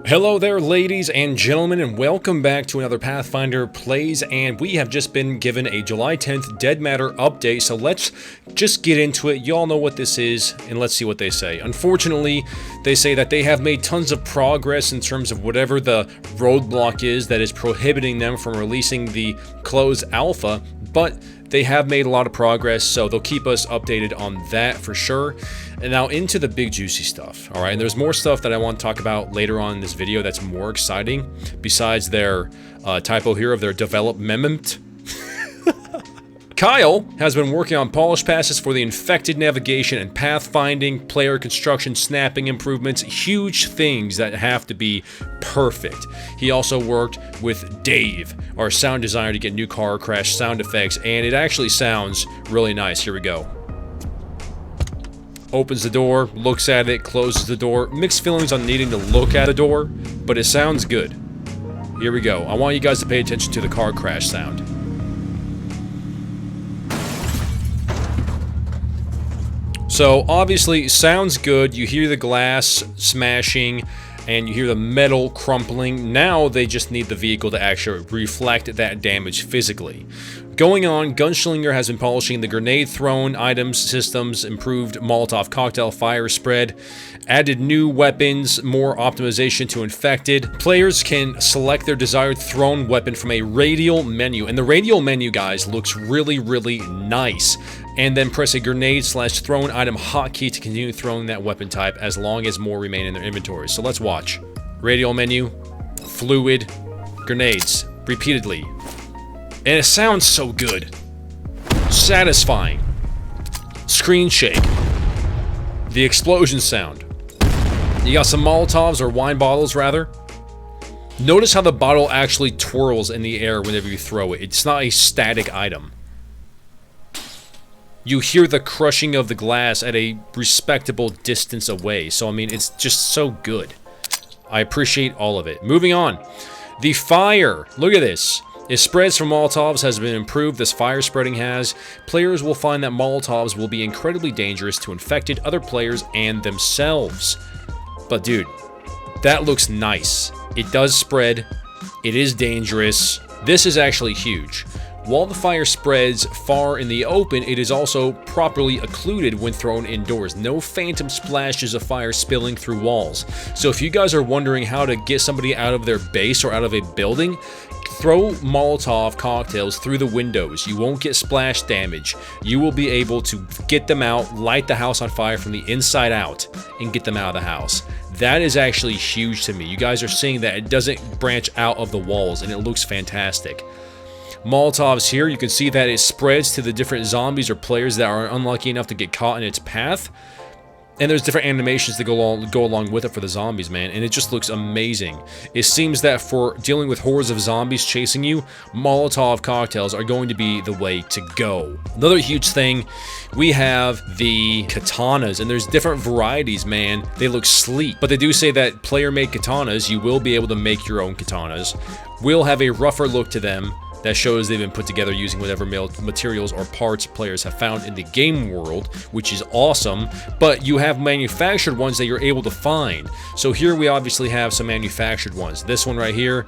Hello there, ladies and gentlemen, and welcome back to another Pathfinder Plays, and we have just been given a July 10th Dead Matter update, so let's just get into it. Y'all know what this is, and let's see what they say. Unfortunately, they say that they have made tons of progress in terms of whatever the roadblock is that is prohibiting them from releasing the closed alpha, but they have made a lot of progress, so they'll keep us updated on that for sure. And now into the big juicy stuff, alright? And there's more stuff that I want to talk about later on in this video that's more exciting, besides their typo here of their development. Kyle has been working on polish passes for the infected navigation and pathfinding, player construction, snapping improvements, huge things that have to be perfect. He also worked with Dave, our sound designer, to get new car crash sound effects, and it actually sounds really nice. Here we go. Opens the door, looks at it, closes the door. Mixed feelings on needing to look at the door, but it sounds good. Here we go. I want you guys to pay attention to the car crash sound. So obviously, sounds good. You hear the glass smashing, and you hear the metal crumpling. Now they just need the vehicle to actually reflect that damage physically. Going on, Gunslinger has been polishing the grenade thrown items, systems, improved Molotov cocktail fire spread, added new weapons, more optimization to infected. Players can select their desired thrown weapon from a radial menu, and the radial menu, guys, looks really, really nice. And then press a grenade/thrown item hotkey to continue throwing that weapon type as long as more remain in their inventory. So let's watch. Radial menu, fluid, grenades, repeatedly. And it sounds so good. Satisfying. Screen shake. The explosion sound. You got some Molotovs, or wine bottles rather. Notice how the bottle actually twirls in the air whenever you throw it. It's not a static item. You hear the crushing of the glass at a respectable distance away. So, I mean, it's just so good. I appreciate all of it. Moving on. The fire. Look at this. It spreads from Molotovs has been improved. This fire spreading has. Players will find that Molotovs will be incredibly dangerous to infected, other players, and themselves. But dude, that looks nice. It does spread. It is dangerous. This is actually huge. While the fire spreads far in the open, it is also properly occluded when thrown indoors. No phantom splashes of fire spilling through walls. So if you guys are wondering how to get somebody out of their base or out of a building, throw Molotov cocktails through the windows. You won't get splash damage. You will be able to get them out, light the house on fire from the inside out, and get them out of the house. That is actually huge to me. You guys are seeing that it doesn't branch out of the walls, and it looks fantastic. Molotovs here, you can see that it spreads to the different zombies or players that are unlucky enough to get caught in its path. And there's different animations that go along with it for the zombies, man, and it just looks amazing. It seems that for dealing with hordes of zombies chasing you, Molotov cocktails are going to be the way to go. Another huge thing, we have the katanas, and there's different varieties, man. They look sleek, but they do say that player-made katanas, you will be able to make your own katanas, will have a rougher look to them. That shows they've been put together using whatever materials or parts players have found in the game world, which is awesome, but you have manufactured ones that you're able to find. So here we obviously have some manufactured ones. This one right here,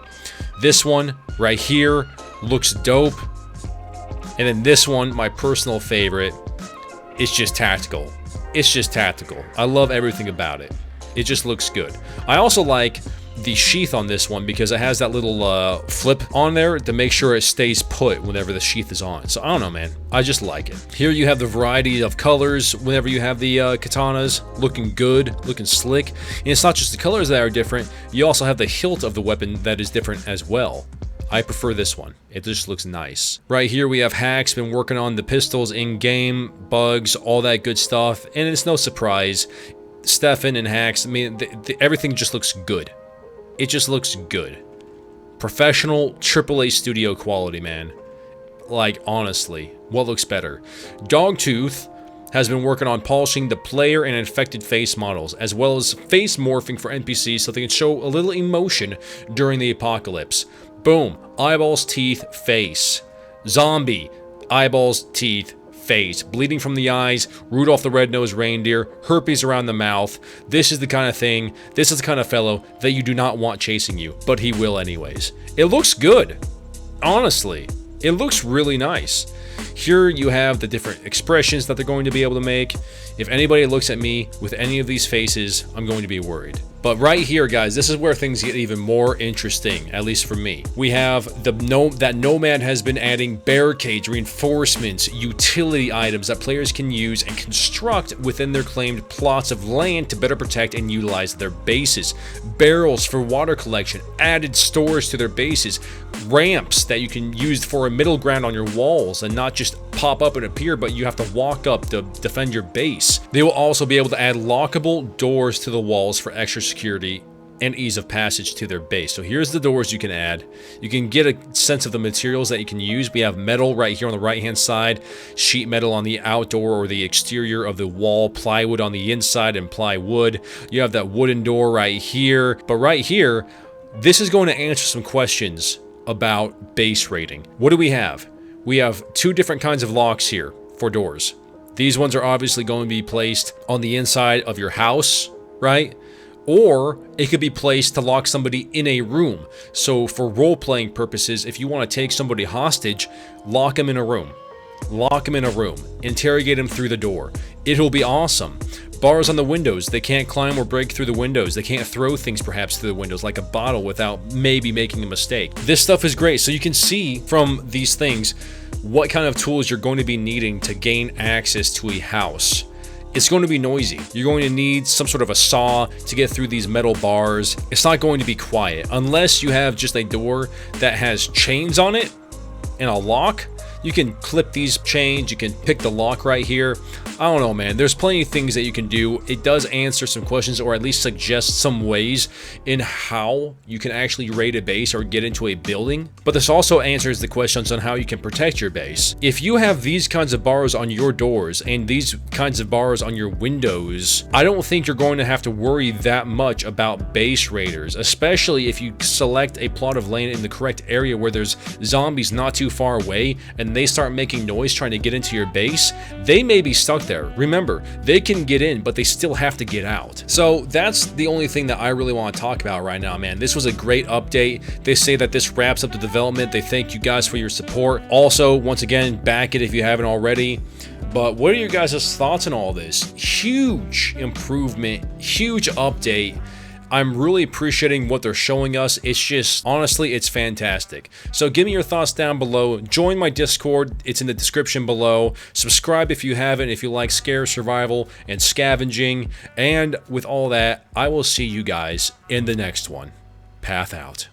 this one right here looks dope, and then this one, my personal favorite, is just tactical. It's just tactical. I love everything about it. It just looks good. I also like the sheath on this one because it has that little flip on there to make sure it stays put whenever the sheath is on. So I don't know, man, I just like it. Here you have the variety of colors whenever you have the katanas, looking good, looking slick. And it's not just the colors that are different, you also have the hilt of the weapon that is different as well. I prefer this one. It just looks nice. Right here we have Hacks been working on the pistols in game, bugs, all that good stuff, and it's no surprise. Stefan and Hacks, I mean, everything just looks good. It just looks good. Professional AAA studio quality, man. Like, honestly, what looks better? Dogtooth has been working on polishing the player and infected face models, as well as face morphing for NPCs so they can show a little emotion during the apocalypse. Boom. Eyeballs, teeth, face. Zombie. Eyeballs, teeth, face, bleeding from the eyes, Rudolph the Red-Nosed Reindeer, herpes around the mouth. This is the kind of thing, this is the kind of fellow that you do not want chasing you, but he will anyways. It looks good. Honestly, it looks really nice. Here you have the different expressions that they're going to be able to make. If anybody looks at me with any of these faces, I'm going to be worried. But right here, guys, this is where things get even more interesting, at least for me. We have that Nomad has been adding barricades, reinforcements, utility items that players can use and construct within their claimed plots of land to better protect and utilize their bases. Barrels for water collection, added stores to their bases, ramps that you can use for a middle ground on your walls and not just pop up and appear, but you have to walk up to defend your base. They will also be able to add lockable doors to the walls for extra security and ease of passage to their base. So here's the doors you can add. You can get a sense of the materials that you can use. We have metal right here on the right hand side, sheet metal on the outdoor or the exterior of the wall, plywood on the inside and plywood. You have that wooden door right here. But right here, this is going to answer some questions about base rating. What do we have? We have two different kinds of locks here for doors. These ones are obviously going to be placed on the inside of your house, right? Or it could be placed to lock somebody in a room. So for role-playing purposes, if you want to take somebody hostage, lock them in a room. Lock them in a room. Interrogate them through the door. It'll be awesome. Bars on the windows. They can't climb or break through the windows. They can't throw things perhaps through the windows like a bottle without maybe making a mistake. This stuff is great. So you can see from these things what kind of tools you're going to be needing to gain access to a house. It's going to be noisy. You're going to need some sort of a saw to get through these metal bars. It's not going to be quiet unless you have just a door that has chains on it and a lock. You can clip these chains, you can pick the lock right here. I don't know, man. There's plenty of things that you can do. It does answer some questions or at least suggest some ways in how you can actually raid a base or get into a building. But this also answers the questions on how you can protect your base. If you have these kinds of bars on your doors and these kinds of bars on your windows, I don't think you're going to have to worry that much about base raiders, especially if you select a plot of land in the correct area where there's zombies not too far away and they start making noise trying to get into your base. They may be stuck there. Remember, they can get in, but they still have to get out. So that's the only thing that I really want to talk about right now, man. This was a great update. They say that this wraps up the development. They thank you guys for your support. Also, once again, back it if you haven't already. But what are your guys' thoughts on all this? Huge improvement, huge update. I'm really appreciating what they're showing us. It's just, honestly, it's fantastic. So give me your thoughts down below. Join my Discord. It's in the description below. Subscribe if you haven't, if you like scare survival and scavenging. And with all that, I will see you guys in the next one. Path out.